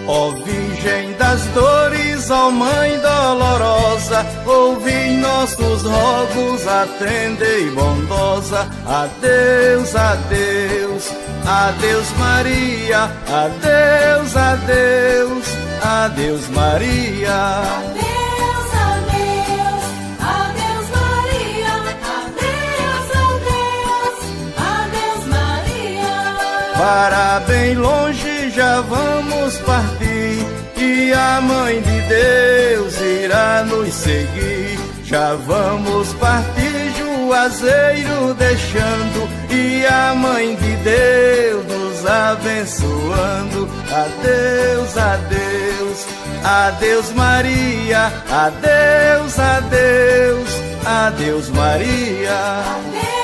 Ó Virgem das Dores, ó Mãe dolorosa, ouvi nossos rogos, atendei bondosa. Adeus, adeus, adeus Maria, adeus, adeus, adeus Maria. Adeus, adeus, adeus Maria, adeus, adeus, adeus Maria. Para bem longe já vamos partir, e a Mãe de Deus irá nos seguir. Já vamos partir, Juazeiro deixando, e a Mãe de Deus nos abençoando. Adeus, adeus, adeus Maria, adeus, adeus, adeus Maria. Adeus.